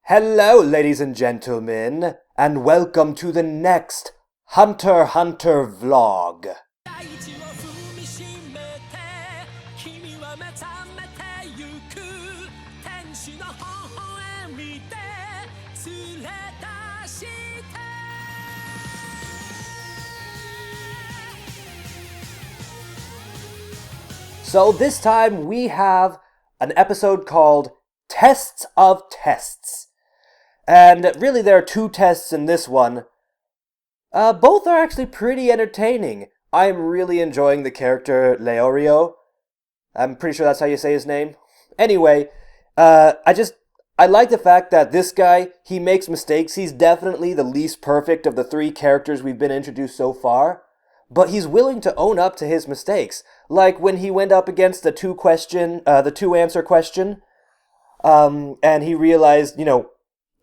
Hello, ladies and gentlemen, and welcome to the next Hunter x Hunter vlog. So this time we have an episode called Tests of Tests. And really there are two tests in this one. Both are actually pretty entertaining. I'm really enjoying the character Leorio. I'm pretty sure that's how you say his name. Anyway, I like the fact that this guy, he makes mistakes. He's definitely the least perfect of the three characters we've been introduced so far. But he's willing to own up to his mistakes. Like when he went up against the two-answer question, and he realized,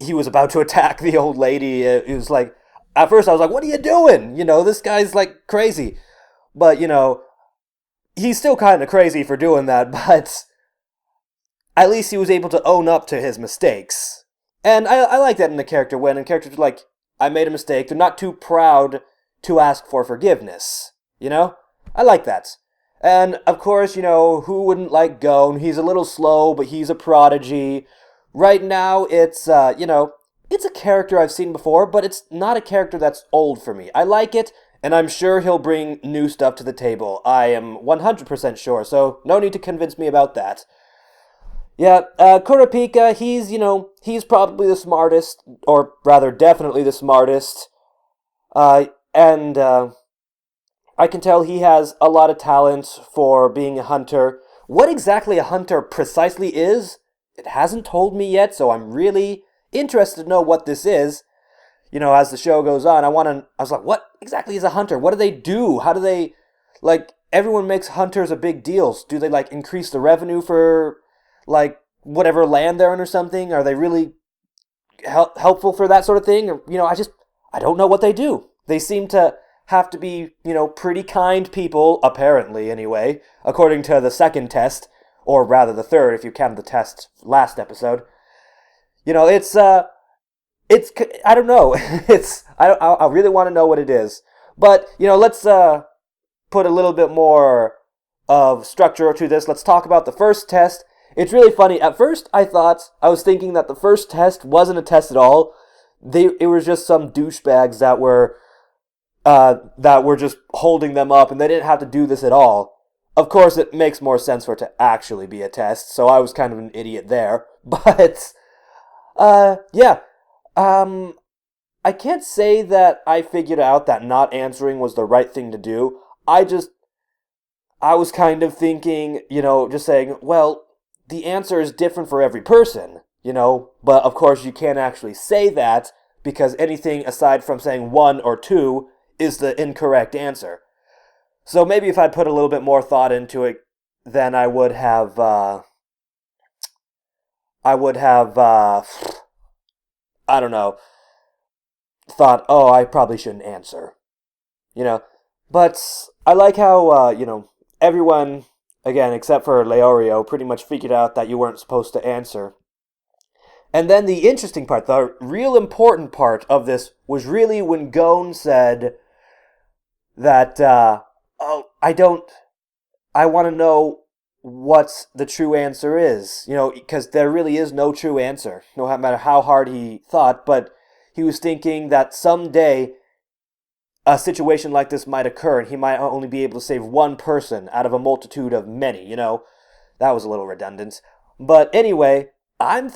he was about to attack the old lady. It was like, at first I was like, what are you doing? This guy's like crazy. But, he's still kind of crazy for doing that, but at least he was able to own up to his mistakes. And I like that in a character when a character's like, I made a mistake. They're not too proud to ask for forgiveness. I like that. And, of course, who wouldn't like Gon? He's a little slow, but he's a prodigy. Right now, it's a character I've seen before, but it's not a character that's old for me. I like it, and I'm sure he'll bring new stuff to the table. I am 100% sure, so no need to convince me about that. Yeah, Kurapika, he's probably the smartest, or rather, definitely the smartest. And I can tell he has a lot of talent for being a hunter. What exactly a hunter precisely is, it hasn't told me yet, so I'm really interested to know what this is. As the show goes on, I was like, what exactly is a hunter? What do they do? How do they, everyone makes hunters a big deal. Do they, increase the revenue for, whatever land they're in or something? Are they really helpful for that sort of thing? Or, I don't know what they do. They seem to have to be, pretty kind people, apparently, anyway, according to the second test, or rather the third, if you count the test last episode. It's, I don't know. I really want to know what it is. But, let's, put a little bit more of structure to this. Let's talk about the first test. It's really funny. At first, I was thinking that the first test wasn't a test at all. It was just some douchebags that were just holding them up, and they didn't have to do this at all. Of course, it makes more sense for it to actually be a test, so I was kind of an idiot there. But, yeah. I can't say that I figured out that not answering was the right thing to do. I was kind of thinking, just saying, well, the answer is different for every person, but of course you can't actually say that, because anything aside from saying 1 or 2 is the incorrect answer. So maybe if I'd put a little bit more thought into it, then I would have, I don't know, thought, oh, I probably shouldn't answer. But I like how, everyone, again, except for Leorio, pretty much figured out that you weren't supposed to answer. And then the interesting part, the real important part of this, was really when Gon said that, I want to know what the true answer is, because there really is no true answer, no matter how hard he thought, but he was thinking that someday a situation like this might occur, and he might only be able to save one person out of a multitude of many, That was a little redundant. But anyway, I am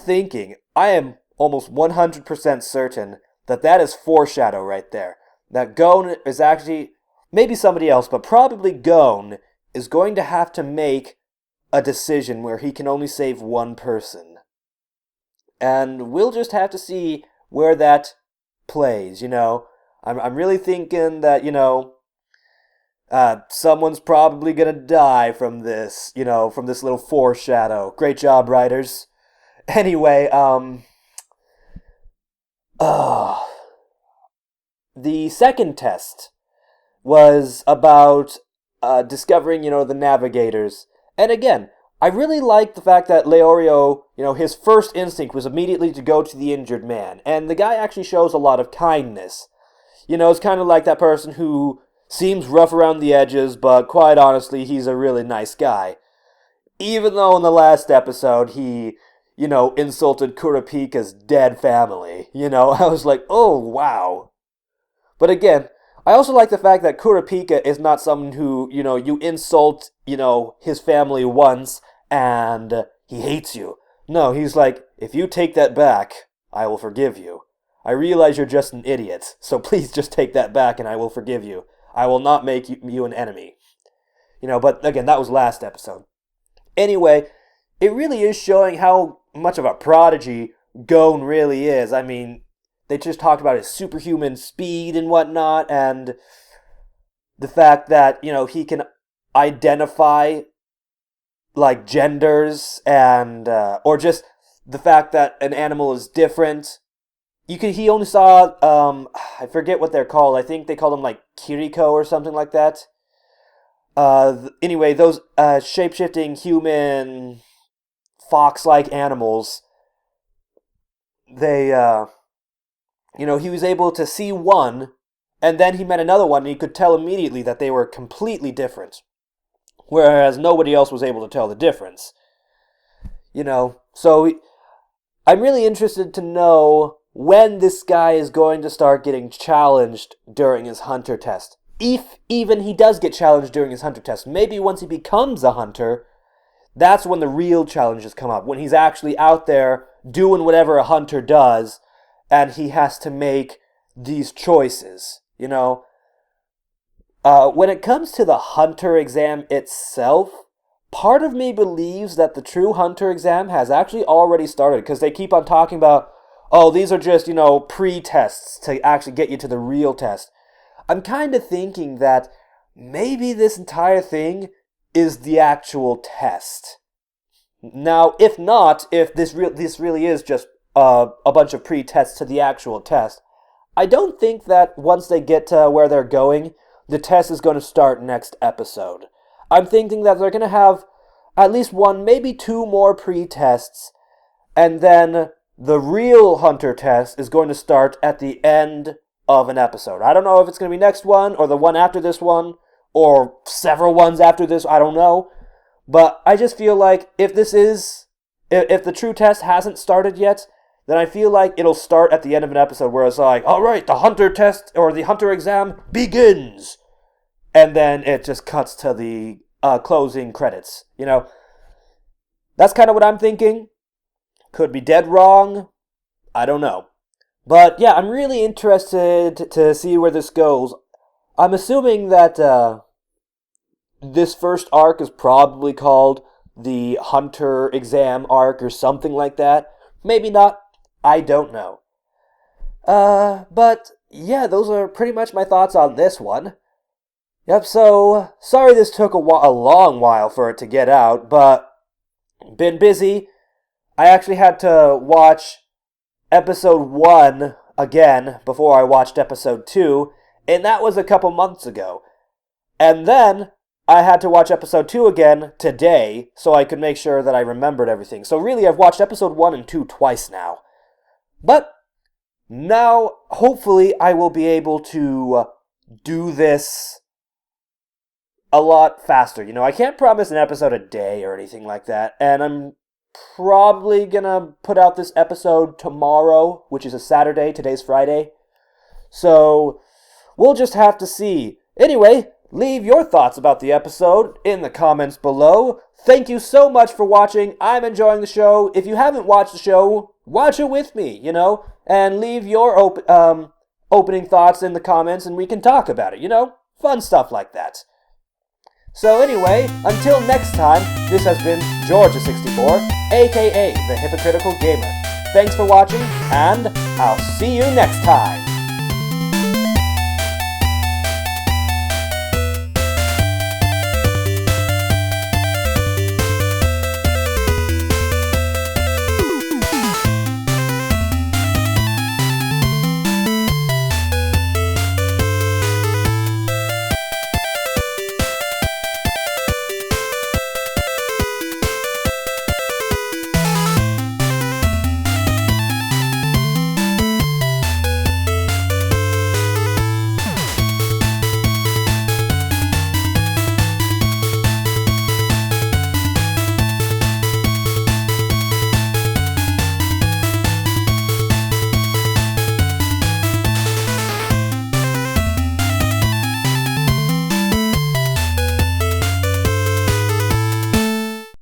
almost 100% certain that is foreshadow right there. That Gon is actually, maybe somebody else, but probably Gon is going to have to make a decision where he can only save one person. And we'll just have to see where that plays, I'm really thinking that, someone's probably gonna die from this, from this little foreshadow. Great job, writers. Anyway, the second test was about discovering, the navigators. And again, I really like the fact that Leorio, his first instinct was immediately to go to the injured man, and the guy actually shows a lot of kindness. It's kind of like that person who seems rough around the edges, but quite honestly, he's a really nice guy. Even though in the last episode, he, insulted Kurapika's dead family. I was like, oh, wow. But again, I also like the fact that Kurapika is not someone who, you insult, his family once, and he hates you. No, he's like, if you take that back, I will forgive you. I realize you're just an idiot, so please just take that back and I will forgive you. I will not make you an enemy. But again, that was last episode. Anyway, it really is showing how much of a prodigy Gon really is. I mean, they just talked about his superhuman speed and whatnot, and the fact that, he can identify, like, genders, and, or just the fact that an animal is different. He only saw, I forget what they're called. I think they call them, like, Kiriko or something like that. Anyway, those, shape-shifting human fox-like animals, they, he was able to see one, and then he met another one, and he could tell immediately that they were completely different. Whereas nobody else was able to tell the difference. So I'm really interested to know when this guy is going to start getting challenged during his hunter test. If even he does get challenged during his hunter test, maybe once he becomes a hunter, that's when the real challenges come up. When he's actually out there doing whatever a hunter does, and he has to make these choices, When it comes to the hunter exam itself, part of me believes that the true hunter exam has actually already started, because they keep on talking about, oh, these are just, pre-tests to actually get you to the real test. I'm kind of thinking that maybe this entire thing is the actual test. Now, if not, if this really is just a bunch of pre-tests to the actual test, I don't think that once they get to where they're going, the test is going to start next episode. I'm thinking that they're going to have at least one, maybe two more pre-tests, and then the real hunter test is going to start at the end of an episode. I don't know if it's going to be next one, or the one after this one, or several ones after this, I don't know. But I just feel like if the true test hasn't started yet, then I feel like it'll start at the end of an episode where it's like, alright, the hunter test, or the hunter exam begins! And then it just cuts to the closing credits, That's kind of what I'm thinking. Could be dead wrong. I don't know. But yeah, I'm really interested to see where this goes. I'm assuming that this first arc is probably called the Hunter Exam arc or something like that. Maybe not. I don't know. But yeah, those are pretty much my thoughts on this one. Yep, so sorry this took a long while for it to get out, but been busy. I actually had to watch episode 1 again before I watched episode 2, and that was a couple months ago. And then I had to watch episode 2 again today so I could make sure that I remembered everything. So really, I've watched episode 1 and 2 twice now. But now, hopefully, I will be able to do this a lot faster. I can't promise an episode a day or anything like that, and I'm probably gonna put out this episode tomorrow, which is a Saturday. Today's Friday. So, we'll just have to see. Anyway, leave your thoughts about the episode in the comments below. Thank you so much for watching. I'm enjoying the show. If you haven't watched the show, watch it with me, and leave your opening thoughts in the comments and we can talk about it, Fun stuff like that. So anyway, until next time, this has been Georgia64, aka the Hypocritical Gamer. Thanks for watching, and I'll see you next time!